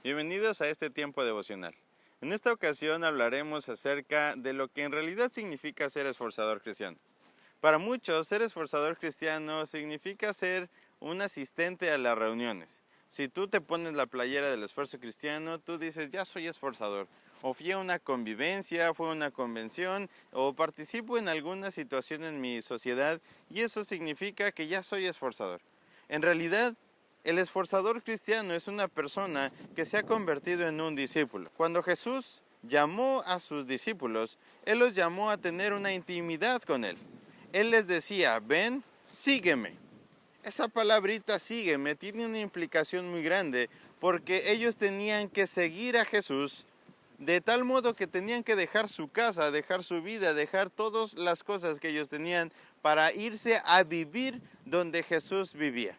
Bienvenidos a este tiempo devocional. En esta ocasión hablaremos acerca de lo que en realidad significa ser esforzador cristiano. Para muchos, ser esforzador cristiano significa ser un asistente a las reuniones. Si tú te pones la playera del esfuerzo cristiano, tú dices, ya soy esforzador. O fui a una convivencia, fui a una convención, o participo en alguna situación en mi sociedad, y eso significa que ya soy esforzador. En realidad, el esforzador cristiano es una persona que se ha convertido en un discípulo. Cuando Jesús llamó a sus discípulos, Él los llamó a tener una intimidad con Él. Él les decía, ven, sígueme. Esa palabrita sígueme tiene una implicación muy grande porque ellos tenían que seguir a Jesús de tal modo que tenían que dejar su casa, dejar su vida, dejar todas las cosas que ellos tenían para irse a vivir donde Jesús vivía.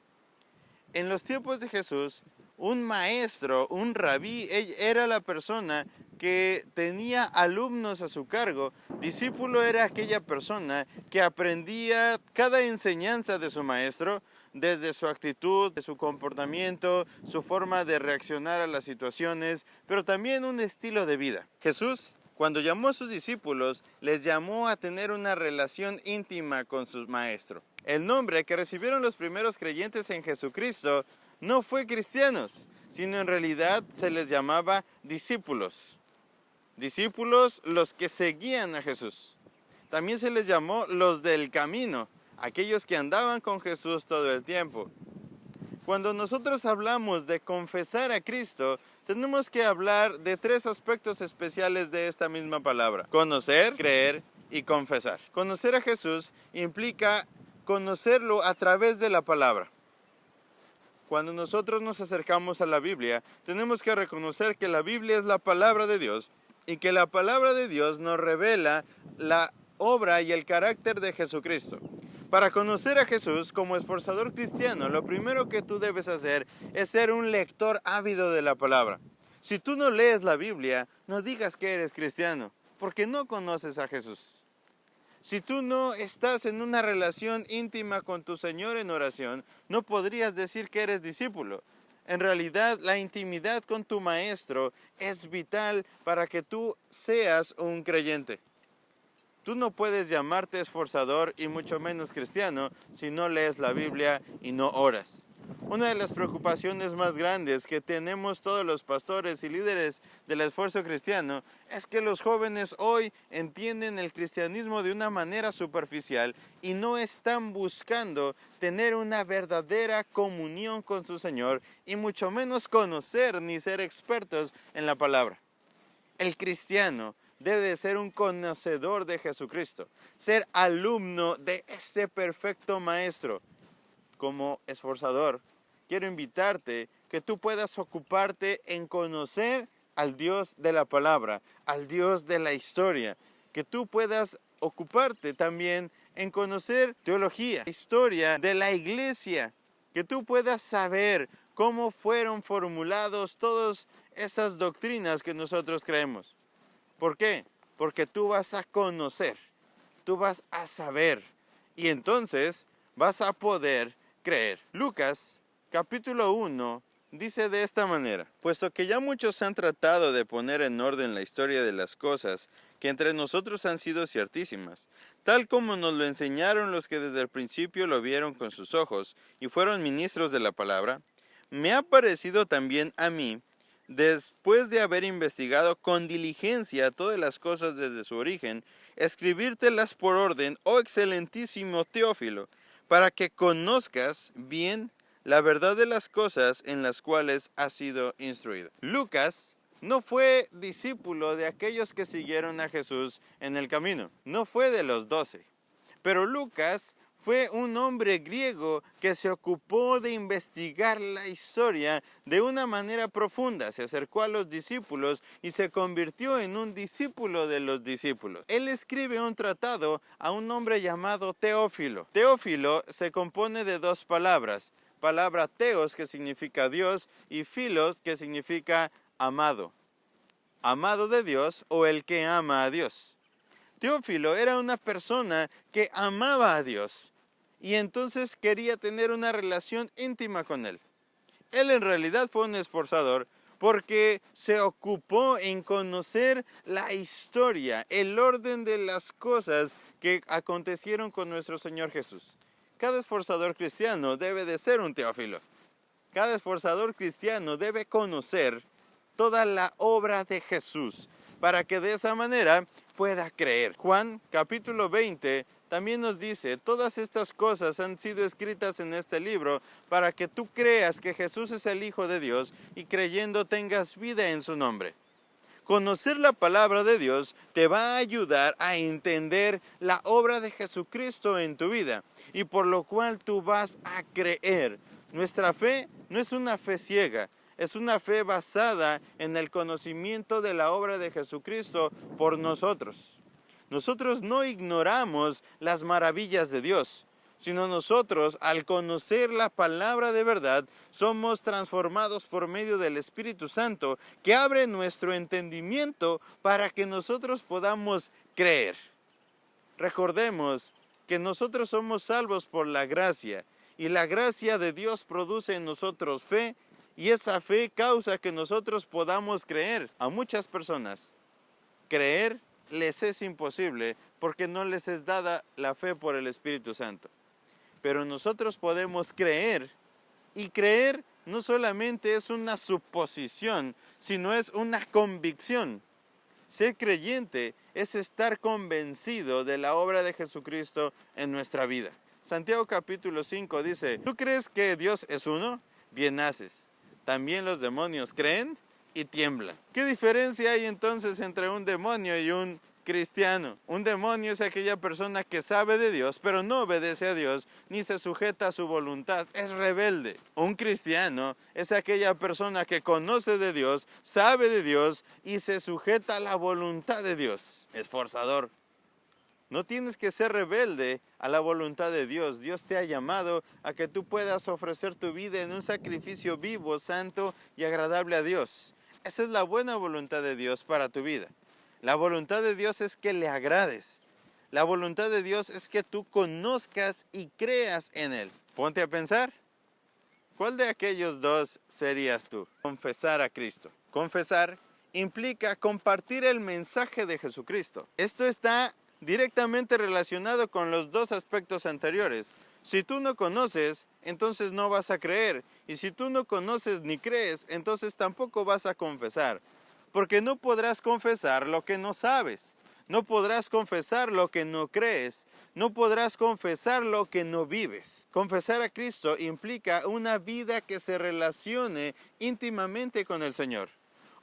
En los tiempos de Jesús, un maestro, un rabí, era la persona que tenía alumnos a su cargo. Discípulo era aquella persona que aprendía cada enseñanza de su maestro, desde su actitud, de su comportamiento, su forma de reaccionar a las situaciones, pero también un estilo de vida. Jesús, cuando llamó a sus discípulos, les llamó a tener una relación íntima con su maestro. El nombre que recibieron los primeros creyentes en Jesucristo no fue cristianos, sino en realidad se les llamaba discípulos. Discípulos los que seguían a Jesús. También se les llamó los del camino, aquellos que andaban con Jesús todo el tiempo. Cuando nosotros hablamos de confesar a Cristo, tenemos que hablar de tres aspectos especiales de esta misma palabra: conocer, creer y confesar. Conocer a Jesús implica conocerlo a través de la palabra. Cuando nosotros nos acercamos a la Biblia, tenemos que reconocer que la Biblia es la palabra de Dios y que la palabra de Dios nos revela la obra y el carácter de Jesucristo. Para conocer a Jesús como esforzador cristiano, lo primero que tú debes hacer es ser un lector ávido de la palabra. Si tú no lees la Biblia, no digas que eres cristiano, porque no conoces a Jesús. Si tú no estás en una relación íntima con tu Señor en oración, no podrías decir que eres discípulo. En realidad, la intimidad con tu Maestro es vital para que tú seas un creyente. Tú no puedes llamarte esforzador y mucho menos cristiano si no lees la Biblia y no oras. Una de las preocupaciones más grandes que tenemos todos los pastores y líderes del esfuerzo cristiano es que los jóvenes hoy entienden el cristianismo de una manera superficial y no están buscando tener una verdadera comunión con su Señor y mucho menos conocer ni ser expertos en la palabra. El cristiano debe ser un conocedor de Jesucristo, ser alumno de este perfecto maestro. Como esforzador, quiero invitarte que tú puedas ocuparte en conocer al Dios de la palabra, al Dios de la historia, que tú puedas ocuparte también en conocer teología, historia de la iglesia, que tú puedas saber cómo fueron formulados todas esas doctrinas que nosotros creemos. ¿Por qué? Porque tú vas a conocer, tú vas a saber y entonces vas a poder creer. Lucas capítulo 1 dice de esta manera: puesto que ya muchos han tratado de poner en orden la historia de las cosas que entre nosotros han sido ciertísimas, tal como nos lo enseñaron los que desde el principio lo vieron con sus ojos y fueron ministros de la palabra, me ha parecido también a mí, después de haber investigado con diligencia todas las cosas desde su origen, escribírtelas por orden, oh excelentísimo Teófilo, para que conozcas bien la verdad de las cosas en las cuales has sido instruido. Lucas no fue discípulo de aquellos que siguieron a Jesús en el camino, no fue de los 12, pero Lucas fue un hombre griego que se ocupó de investigar la historia de una manera profunda. Se acercó a los discípulos y se convirtió en un discípulo de los discípulos. Él escribe un tratado a un hombre llamado Teófilo. Teófilo se compone de dos palabras. Palabra teos, que significa Dios, y filos, que significa amado. Amado de Dios o el que ama a Dios. Teófilo era una persona que amaba a Dios y entonces quería tener una relación íntima con Él. Él en realidad fue un esforzador porque se ocupó en conocer la historia, el orden de las cosas que acontecieron con nuestro Señor Jesús. Cada esforzador cristiano debe de ser un Teófilo. Cada esforzador cristiano debe conocer toda la obra de Jesús para que de esa manera pueda creer. Juan capítulo 20 también nos dice, todas estas cosas han sido escritas en este libro para que tú creas que Jesús es el Hijo de Dios y creyendo tengas vida en su nombre. Conocer la palabra de Dios te va a ayudar a entender la obra de Jesucristo en tu vida y por lo cual tú vas a creer. Nuestra fe no es una fe ciega, es una fe basada en el conocimiento de la obra de Jesucristo por nosotros. Nosotros no ignoramos las maravillas de Dios, sino nosotros, al conocer la palabra de verdad, somos transformados por medio del Espíritu Santo, que abre nuestro entendimiento para que nosotros podamos creer. Recordemos que nosotros somos salvos por la gracia, y la gracia de Dios produce en nosotros fe, y esa fe causa que nosotros podamos creer. A muchas personas, creer les es imposible porque no les es dada la fe por el Espíritu Santo. Pero nosotros podemos creer, y creer no solamente es una suposición, sino es una convicción. Ser creyente es estar convencido de la obra de Jesucristo en nuestra vida. Santiago capítulo 5 dice, ¿tú crees que Dios es uno? Bien haces. También los demonios creen y tiemblan. ¿Qué diferencia hay entonces entre un demonio y un cristiano? Un demonio es aquella persona que sabe de Dios, pero no obedece a Dios, ni se sujeta a su voluntad, es rebelde. Un cristiano es aquella persona que conoce de Dios, sabe de Dios y se sujeta a la voluntad de Dios. Esforzador. No tienes que ser rebelde a la voluntad de Dios. Dios te ha llamado a que tú puedas ofrecer tu vida en un sacrificio vivo, santo y agradable a Dios. Esa es la buena voluntad de Dios para tu vida. La voluntad de Dios es que le agrades. La voluntad de Dios es que tú conozcas y creas en Él. Ponte a pensar. ¿Cuál de aquellos dos serías tú? Confesar a Cristo. Confesar implica compartir el mensaje de Jesucristo. Esto está directamente relacionado con los dos aspectos anteriores. Si tú no conoces, entonces no vas a creer. Y si tú no conoces ni crees, entonces tampoco vas a confesar. Porque no podrás confesar lo que no sabes. No podrás confesar lo que no crees. No podrás confesar lo que no vives. Confesar a Cristo implica una vida que se relacione íntimamente con el Señor.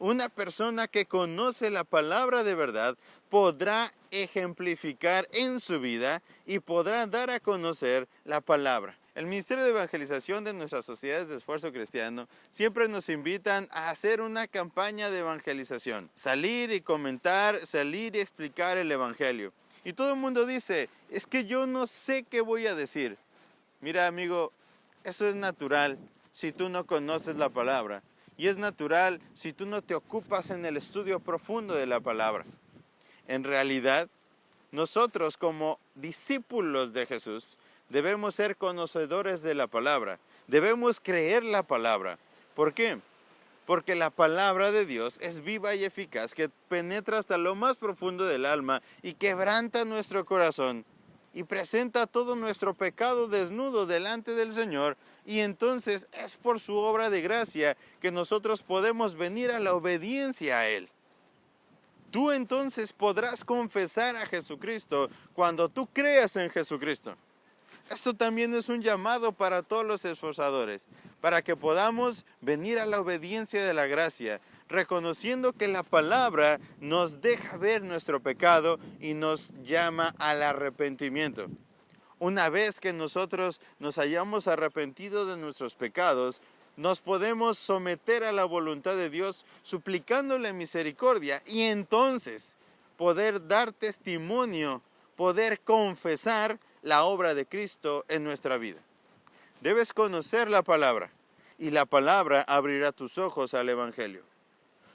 Una persona que conoce la palabra de verdad podrá ejemplificar en su vida y podrá dar a conocer la palabra. El Ministerio de Evangelización de nuestras sociedades de esfuerzo cristiano siempre nos invitan a hacer una campaña de evangelización. Salir y comentar, salir y explicar el Evangelio. Y todo el mundo dice, es que yo no sé qué voy a decir. Mira, amigo, eso es natural si tú no conoces la palabra. Y es natural si tú no te ocupas en el estudio profundo de la palabra. En realidad, nosotros como discípulos de Jesús debemos ser conocedores de la palabra. Debemos creer la palabra. ¿Por qué? Porque la palabra de Dios es viva y eficaz, que penetra hasta lo más profundo del alma y quebranta nuestro corazón. Y presenta todo nuestro pecado desnudo delante del Señor, y entonces es por su obra de gracia que nosotros podemos venir a la obediencia a Él. Tú entonces podrás confesar a Jesucristo cuando tú creas en Jesucristo. Esto también es un llamado para todos los esforzadores, para que podamos venir a la obediencia de la gracia, reconociendo que la palabra nos deja ver nuestro pecado y nos llama al arrepentimiento. Una vez que nosotros nos hayamos arrepentido de nuestros pecados, nos podemos someter a la voluntad de Dios suplicándole misericordia y entonces poder dar testimonio, poder confesar la obra de Cristo en nuestra vida. Debes conocer la palabra y la palabra abrirá tus ojos al Evangelio.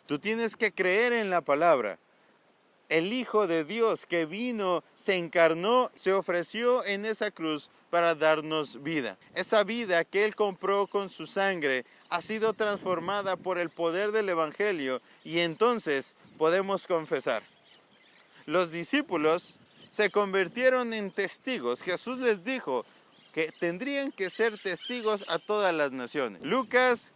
Tú tienes que creer en la palabra. el Hijo de Dios que vino, se encarnó, se ofreció en esa cruz para darnos vida. Esa vida que Él compró con su sangre ha sido transformada por el poder del Evangelio y entonces podemos confesar. Los discípulos se convirtieron en testigos. Jesús les dijo que tendrían que ser testigos a todas las naciones. Lucas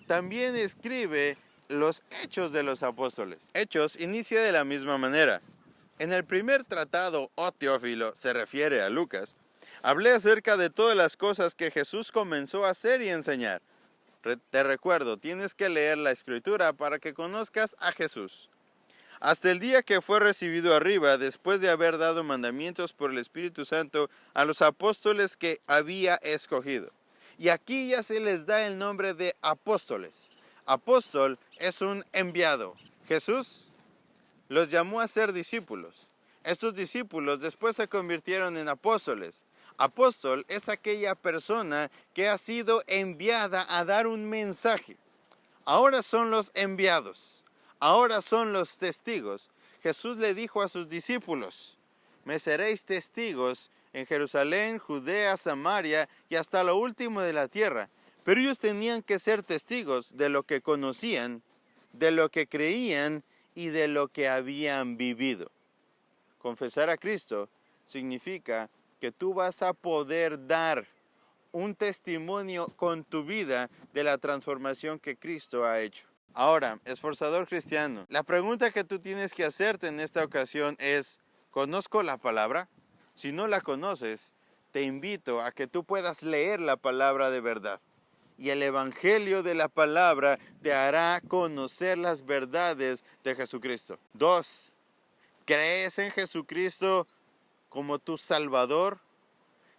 también escribe los Hechos de los Apóstoles. Hechos inicia de la misma manera. En el primer tratado, oh Teófilo, se refiere a Lucas, hablé acerca de todas las cosas que Jesús comenzó a hacer y enseñar. Te recuerdo, tienes que leer la Escritura para que conozcas a Jesús. Hasta el día que fue recibido arriba, después de haber dado mandamientos por el Espíritu Santo a los apóstoles que había escogido. Y aquí ya se les da el nombre de apóstoles. Apóstol es un enviado. Jesús los llamó a ser discípulos. Estos discípulos después se convirtieron en apóstoles. Apóstol es aquella persona que ha sido enviada a dar un mensaje. Ahora son los enviados. Ahora son los testigos. Jesús le dijo a sus discípulos, me seréis testigos en Jerusalén, Judea, Samaria y hasta lo último de la tierra. Pero ellos tenían que ser testigos de lo que conocían, de lo que creían y de lo que habían vivido. Confesar a Cristo significa que tú vas a poder dar un testimonio con tu vida de la transformación que Cristo ha hecho. Ahora, esforzador cristiano, la pregunta que tú tienes que hacerte en esta ocasión es, ¿conozco la palabra? Si no la conoces, te invito a que tú puedas leer la palabra de verdad. Y el evangelio de la palabra te hará conocer las verdades de Jesucristo. 2. ¿Crees en Jesucristo como tu Salvador?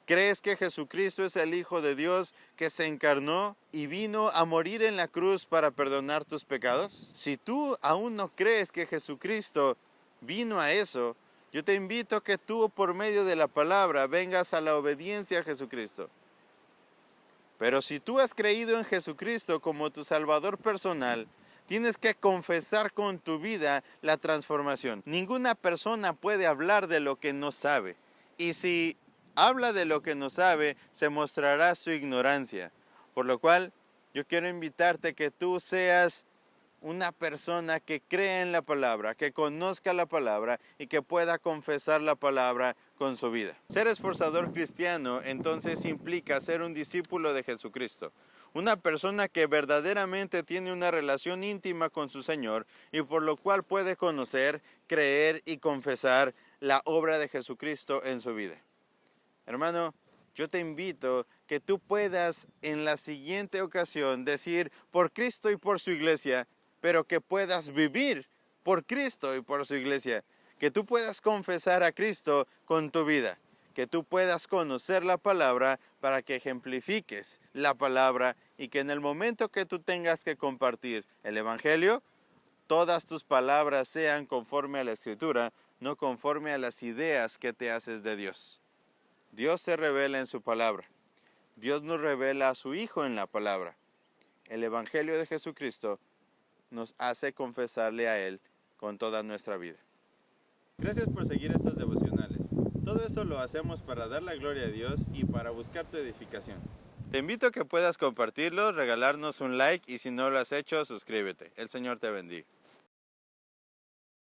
¿Crees que Jesucristo es el Hijo de Dios que se encarnó y vino a morir en la cruz para perdonar tus pecados? Si tú aún no crees que Jesucristo vino a eso, yo te invito a que tú por medio de la palabra vengas a la obediencia a Jesucristo. Pero si tú has creído en Jesucristo como tu Salvador personal, tienes que confesar con tu vida la transformación. Ninguna persona puede hablar de lo que no sabe. Y si habla de lo que no sabe, se mostrará su ignorancia. Por lo cual, yo quiero invitarte a que tú seas una persona que cree en la palabra, que conozca la palabra y que pueda confesar la palabra con su vida. Ser esforzador cristiano entonces implica ser un discípulo de Jesucristo. Una persona que verdaderamente tiene una relación íntima con su Señor y por lo cual puede conocer, creer y confesar la obra de Jesucristo en su vida. Hermano, yo te invito que tú puedas en la siguiente ocasión decir por Cristo y por su iglesia, pero que puedas vivir por Cristo y por su iglesia. Que tú puedas confesar a Cristo con tu vida. Que tú puedas conocer la palabra para que ejemplifiques la palabra y que en el momento que tú tengas que compartir el Evangelio, todas tus palabras sean conforme a la Escritura, no conforme a las ideas que te haces de Dios. Dios se revela en su palabra. Dios nos revela a su Hijo en la palabra. El Evangelio de Jesucristo nos hace confesarle a Él con toda nuestra vida. Gracias por seguir estos devocionales. Todo esto lo hacemos para dar la gloria a Dios y para buscar tu edificación. Te invito a que puedas compartirlo, regalarnos un like y si no lo has hecho, suscríbete. El Señor te bendiga.